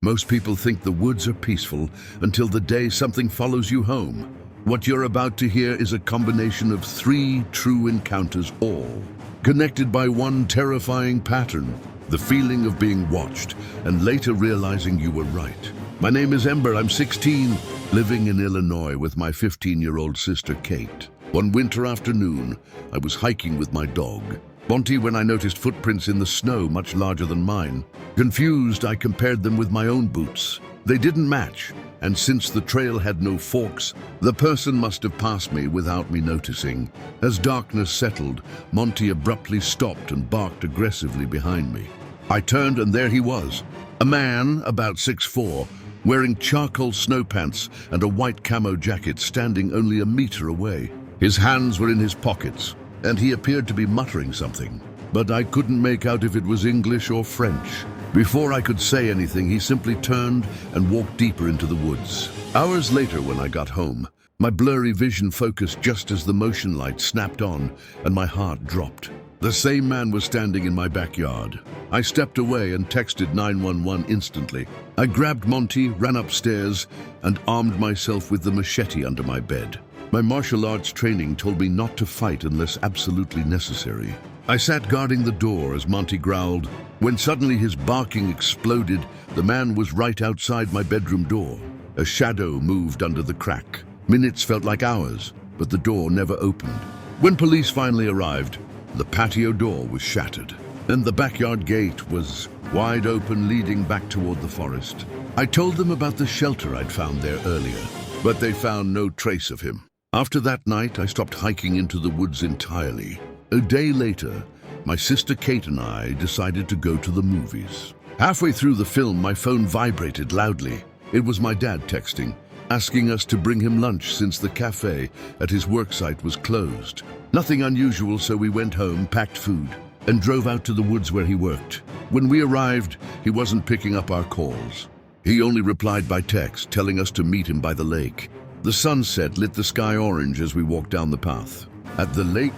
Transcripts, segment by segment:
Most people think the woods are peaceful until the day something follows you home. What you're about to hear is a combination of 3 true encounters, all connected by one terrifying pattern: the feeling of being watched and later realizing you were right. My name is Ember. I'm 16, living in Illinois with my 15-year-old sister Kate. One winter afternoon, I was hiking with my dog, Monty, when I noticed footprints in the snow much larger than mine. Confused, I compared them with my own boots. They didn't match, and since the trail had no forks, the person must have passed me without me noticing. As darkness settled, Monty abruptly stopped and barked aggressively behind me. I turned, and there he was, a man about 6'4", wearing charcoal snow pants and a white camo jacket, standing only a meter away. His hands were in his pockets, and he appeared to be muttering something, but I couldn't make out if it was English or French. Before I could say anything, he simply turned and walked deeper into the woods. Hours later, when I got home, my blurry vision focused just as the motion light snapped on, and my heart dropped. The same man was standing in my backyard. I stepped away and texted 911 instantly. I grabbed Monty, ran upstairs, and armed myself with the machete under my bed. My martial arts training told me not to fight unless absolutely necessary. I sat guarding the door as Monty growled. When suddenly his barking exploded, the man was right outside my bedroom door. A shadow moved under the crack. Minutes felt like hours, but the door never opened. When police finally arrived, the patio door was shattered, and the backyard gate was wide open, leading back toward the forest. I told them about the shelter I'd found there earlier, but they found no trace of him. After that night, I stopped hiking into the woods entirely. A day later, my sister Kate and I decided to go to the movies. Halfway through the film, my phone vibrated loudly. It was my dad texting, asking us to bring him lunch since the cafe at his worksite was closed. Nothing unusual, so we went home, packed food, and drove out to the woods where he worked. When we arrived, he wasn't picking up our calls. He only replied by text, telling us to meet him by the lake. The sunset lit the sky orange as we walked down the path. At the lake,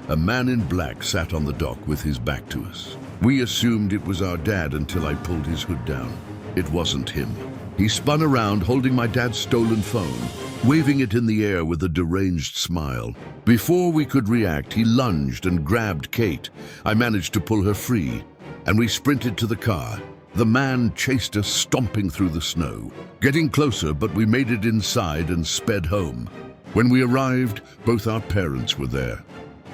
a man in black sat on the dock with his back to us. We assumed it was our dad until I pulled his hood down. It wasn't him. He spun around, holding my dad's stolen phone, waving it in the air with a deranged smile. Before we could react, he lunged and grabbed Kate. I managed to pull her free, and we sprinted to the car. The man chased us, stomping through the snow. Getting closer, but we made it inside and sped home. When we arrived, both our parents were there.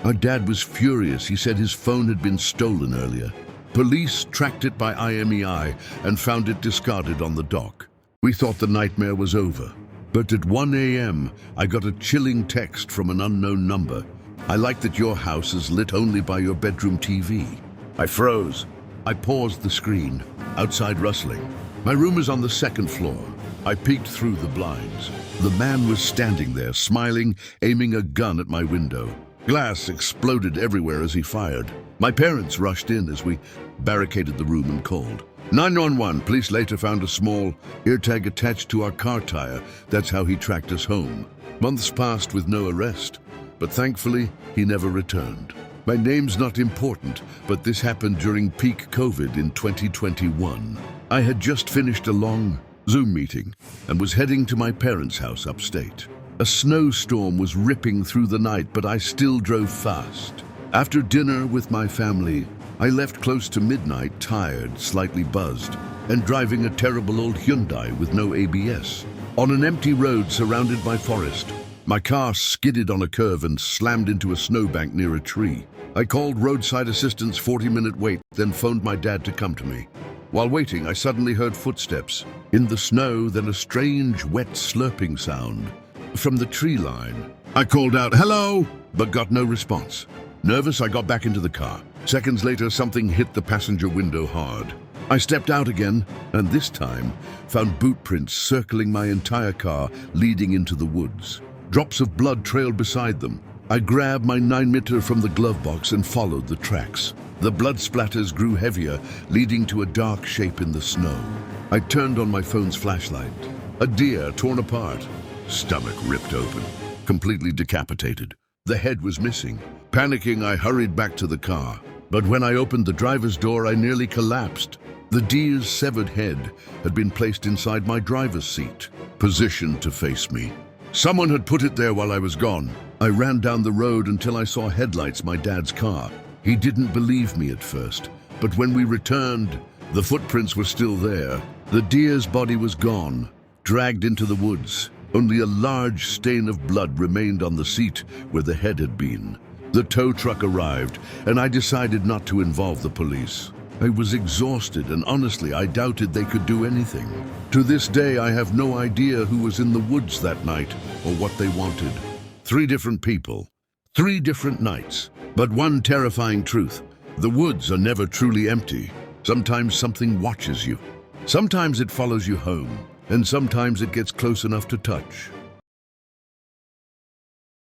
Our dad was furious. He said his phone had been stolen earlier. Police tracked it by IMEI and found it discarded on the dock. We thought the nightmare was over. But at 1 a.m., I got a chilling text from an unknown number. "I like that your house is lit only by your bedroom TV." I froze. I paused the screen, outside rustling. My room is on the 2nd floor. I peeked through the blinds. The man was standing there, smiling, aiming a gun at my window. Glass exploded everywhere as he fired. My parents rushed in as we barricaded the room and called 911. Police later found a small ear tag attached to our car tire. That's how he tracked us home. Months passed with no arrest, but thankfully, he never returned. My name's not important, but this happened during peak COVID in 2021. I had just finished a long Zoom meeting and was heading to my parents' house upstate. A snowstorm was ripping through the night, but I still drove fast. After dinner with my family, I left close to midnight, tired, slightly buzzed, and driving a terrible old Hyundai with no ABS. On an empty road surrounded by forest, my car skidded on a curve and slammed into a snowbank near a tree. I called roadside assistance, 40-minute wait, then phoned my dad to come to me. While waiting, I suddenly heard footsteps in the snow, then a strange, wet slurping sound from the tree line. I called out, "Hello," but got no response. Nervous, I got back into the car. Seconds later, something hit the passenger window hard. I stepped out again, and this time found boot prints circling my entire car, leading into the woods. Drops of blood trailed beside them. I grabbed my 9mm from the glove box and followed the tracks. The blood splatters grew heavier, leading to a dark shape in the snow. I turned on my phone's flashlight. A deer torn apart, stomach ripped open, completely decapitated. The head was missing. Panicking, I hurried back to the car. But when I opened the driver's door, I nearly collapsed. The deer's severed head had been placed inside my driver's seat, positioned to face me. Someone had put it there while I was gone. I ran down the road until I saw headlights my dad's car. He didn't believe me at first, but when we returned, the footprints were still there. The deer's body was gone, dragged into the woods. Only a large stain of blood remained on the seat where the head had been. The tow truck arrived, and I decided not to involve the police. I was exhausted, and honestly, I doubted they could do anything. To this day, I have no idea who was in the woods that night or what they wanted. 3 different people, 3 different nights. But one terrifying truth: the woods are never truly empty. Sometimes something watches you. Sometimes it follows you home, and sometimes it gets close enough to touch.